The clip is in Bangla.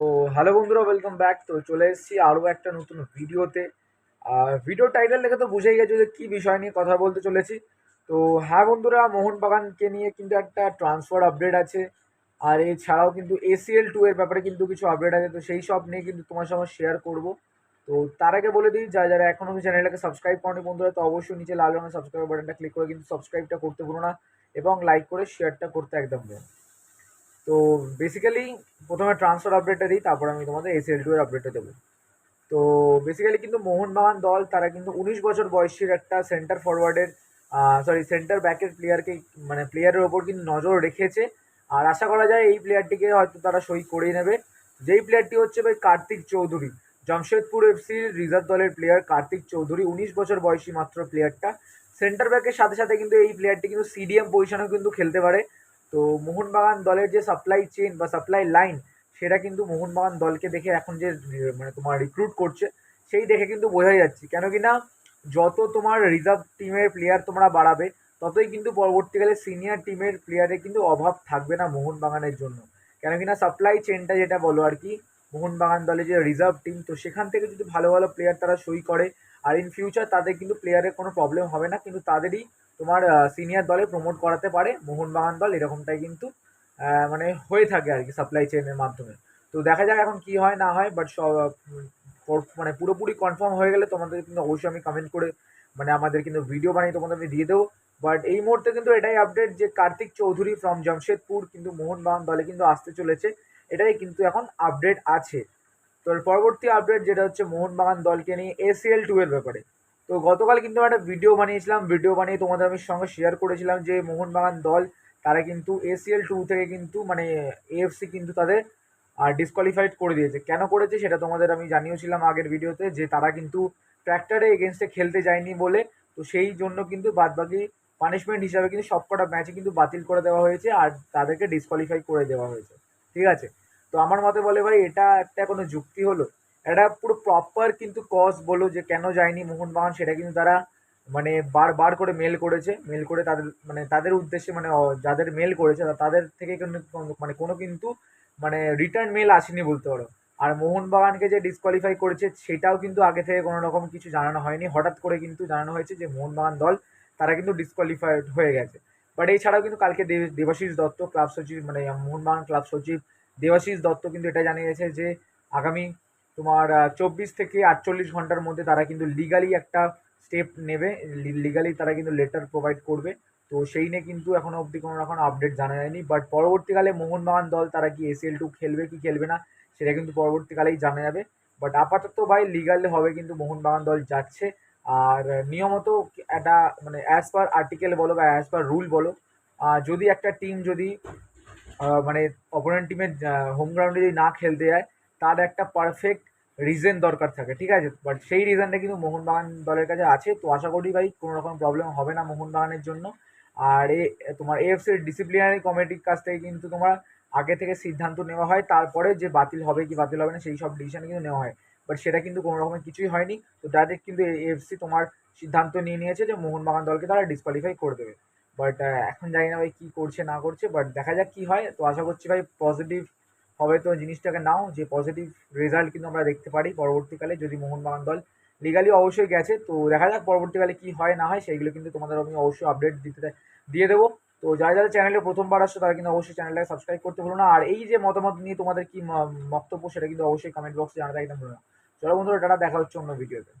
তো হ্যালো বন্ধুরা, ওয়েলকাম ব্যাক। তো চলে এসেছি আরও একটা নতুন ভিডিওতে। ভিডিও টাইটেল দেখে তো বুঝেই গেছো যে কী বিষয় নিয়ে কথা বলতে চলেছি। তো হ্যাঁ বন্ধুরা, মোহনবাগানকে নিয়ে কিন্তু একটা ট্রান্সফার আপডেট আছে। আর এছাড়াও কিন্তু ACL 2 এর ব্যাপারে কিন্তু কিছু আপডেট আছে, তো সেই সব নিয়ে কিন্তু তোমার সঙ্গে শেয়ার করব। তো তার আগে বলে দিই, যারা যারা এখনও চ্যানেলটাকে সাবস্ক্রাইব করনি বন্ধুরা, তো অবশ্যই নিচে লাল রঙের সাবস্ক্রাইব বাটনটা ক্লিক করে কিন্তু সাবস্ক্রাইবটা করতে ভুলো না, এবং লাইক করে শেয়ারটা করতে একদম ভুলো না। তো বেসিক্যালি প্রথমে ট্রান্সফার আপডেটটা দিই, তারপর আমি তোমাদের ACL 2 এর আপডেটটা দেবো। তো বেসিক্যালি কিন্তু মোহনবাগান দল তারা কিন্তু 19 বছর বয়সীর একটা সেন্টার ফরওয়ার্ডের সেন্টার ব্যাকের প্লেয়ারকে, মানে প্লেয়ারের ওপর কিন্তু নজর রেখেছে। আর আশা করা যায় এই প্লেয়ারটিকে হয়তো তারা সই করিয়ে নেবে। যেই প্লেয়ারটি হচ্ছে ভাই কার্তিক চৌধুরী, জামশেদপুর এফসির রিজার্ভ দলের প্লেয়ার কার্তিক চৌধুরী, 19 বছর বয়সী মাত্র প্লেয়ারটা। সেন্টার ব্যাকের সাথে সাথে কিন্তু এই প্লেয়ারটি কিন্তু CDM পজিশনেও কিন্তু খেলতে পারে। তো মোহনবাগান দলের যে সাপ্লাই চেন বা সাপ্লাই লাইন, সেটা কিন্তু মোহনবাগান দলকে দেখে এখন যে মানে তোমার রিক্রুট করছে, সেই দেখে কিন্তু বোঝাই যাচ্ছে। কেন কি না, যত তোমার রিজার্ভ টিমের প্লেয়ার তোমরা বাড়াবে, ততই কিন্তু পরবর্তীকালে সিনিয়র টিমের প্লেয়ারের কিন্তু অভাব থাকবে না মোহনবাগানের জন্য। কেন কি না, সাপ্লাই চেনটা যেটা বলো আর কি, মোহনবাগান দলে যে রিজার্ভ টিম, তো সেখান থেকে যদি ভালো ভালো প্লেয়ার তারা সই করে, আর ইন ফিউচার তাদের কিন্তু প্লেয়ারের কোনো প্রবলেম হবে না, কিন্তু তাদেরই তোমার সিনিয়র দলে প্রমোট করাতে পারে মোহনবাগান দল, এরকমটাই কিন্তু মানে হয়ে থাকে আর কি সাপ্লাই চেইনের মাধ্যমে। তো দেখা যাক এখন কি হয় না হয়, বাট মানে পুরোপুরি কনফার্ম হয়ে গেলে তোমাদের কিন্তু অবশ্যই আমি কমেন্ট করে, মানে আমাদের কিন্তু ভিডিও বানিয়ে তোমাদের আমি দিয়ে দেবো। বাট এই মুহূর্তে কিন্তু এটাই আপডেট যে কার্তিক চৌধুরী ফ্রম জামশেদপুর কিন্তু মোহনবাগান দলে কিন্তু আসতে চলেছে। এটাই কিন্তু এখন আপডেট আছে। তো এর পরবর্তী আপডেট যেটা হচ্ছে মোহনবাগান দলকে নিয়ে ACL 2 এর ব্যাপারে। তো গতকাল কিন্তু একটা ভিডিও বানিয়েছিলাম, ভিডিও বানিয়ে তোমাদের আমি সঙ্গে শেয়ার করেছিলাম যে মোহনবাগান দল তারা কিন্তু ACL 2 থেকে কিন্তু মানে AFC কিন্তু তাদের ডিসকোয়ালিফাইড করে দিয়েছে। কেন করেছে সেটা তোমাদের আমি জানিয়েছিলাম আগের ভিডিওতে, যে তারা কিন্তু ট্র্যাক্টরে এগেনস্টে খেলতে যায়নি বলে। তো সেই জন্য কিন্তু বাদবাকি পানিশমেন্ট হিসাবে কিন্তু সবকটা ম্যাচই কিন্তু বাতিল করে দেওয়া হয়েছে, আর তাদেরকে ডিসকোয়ালিফাই করে দেওয়া হয়েছে। ঠিক আছে? তো আমার মতে বলে ভাই, এটা একটা কোনো যুক্তি হলো? এটা পুরো প্রপার কিন্তু কজ বলো যে কেন যায়নি মোহনবাগান, সেটা কিন্তু তারা মানে বারবার করে মেল করেছে। মেল করে তাদের মানে তাদের উদ্দেশ্যে, মানে যাদের মেল করেছে তাদের থেকে কিন্তু মানে কোনো কিন্তু মানে রিটার্ন মেল আসেনি বলতে পারো। আর মোহনবাগানকে যে ডিসকোয়ালিফাই করেছে সেটাও কিন্তু আগে থেকে কোনো রকম কিছু জানানো হয়নি, হঠাৎ করে কিন্তু জানানো হয়েছে যে মোহনবাগান দল তারা কিন্তু ডিসকোয়ালিফাইড হয়ে গেছে। বাট এছাড়াও কিন্তু কালকে দেবাশিস দত্ত ক্লাব সচিব, মানে মোহনবাগান ক্লাব সচিব দেবাশিস দত্ত কিন্তু এটা জানিয়েছে যে আগামী তোমার 24 থেকে 48 ঘন্টার মধ্যে তারা কিন্তু লিগালি একটা স্টেপ নেবে, লিগালি তারা কিন্তু লেটার প্রোভাইড করবে। তো সেই নিয়ে কিন্তু এখনো অবধি কোনো রকম আপডেট জানা যায়নি, বাট পরবর্তীকালে মোহনবাগান দল তারা কি ACL 2 খেলবে কি খেলবে না, সেটা কিন্তু পরবর্তীকালেই জানা যাবে। বাট আপাতত ভাই লিগাল হবে কিন্তু মোহনবাগান দল যাচ্ছে। আর নিয়মত একটা মানে অ্যাজ পার আর্টিকেল বলো বা অ্যাজ পার রুল বলো, যদি একটা টিম যদি মানে অপোনেন্ট টিমের হোম গ্রাউন্ডে যদি না খেলতে যায়, তার একটা পারফেক্ট রিজন দরকার থাকে। ঠিক আছে? বাট সেই রিজনটা কিন্তু মোহনবাগান দলের কাছে আছে। তো আশা করি ভাই কোনো রকম প্রবলেম হবে না মোহনবাগানের জন্য। আর তোমার AFCর ডিসিপ্লিনারি কমিটির কাছ থেকে কিন্তু তোমার আগে থেকে সিদ্ধান্ত নেওয়া হয়, তারপরে যে বাতিল হবে কি বাতিল হবে না সেই সব ডিসিশন কিন্তু নেওয়া হয়। বাট সেটা কিন্তু কোনো রকমের কিছুই হয়নি। তো ডাইরেক্ট কিন্তু AFC তোমার সিদ্ধান্ত নিয়ে নিয়েছে যে মোহনবাগান দলকে তারা ডিসকোয়ালিফাই করে দেবে। বাট এখন জানি না ভাই কী করছে না করছে, বাট দেখা যাক কী হয়। তো আশা করছি ভাই পজিটিভ হবে, তো জিনিসটাকে নাও যে পজিটিভ রেজাল্ট কিন্তু আমরা দেখতে পারি পরবর্তীকালে, যদি মোহনবাগান দল লিগালি অবশ্যই গেছে। তো দেখা যাক পরবর্তীকালে কী হয় না হয়, সেইগুলো কিন্তু তোমাদের আমি অবশ্যই আপডেট দিয়ে দেবো। তো যারা যারা চ্যানেলে প্রথমবার আসছো তারা কিন্তু অবশ্যই চ্যানেলটাকে সাবস্ক্রাইব করতে ভুলো না। আর এই যে মতামত নিয়ে তোমাদের কি বক্তব্য, সেটা কিন্তু অবশ্যই কমেন্ট বক্সে জানাতে একদম ভুলো না। চলো বন্ধুরা, টাটা, দেখা হচ্ছে অন্য ভিডিওতে।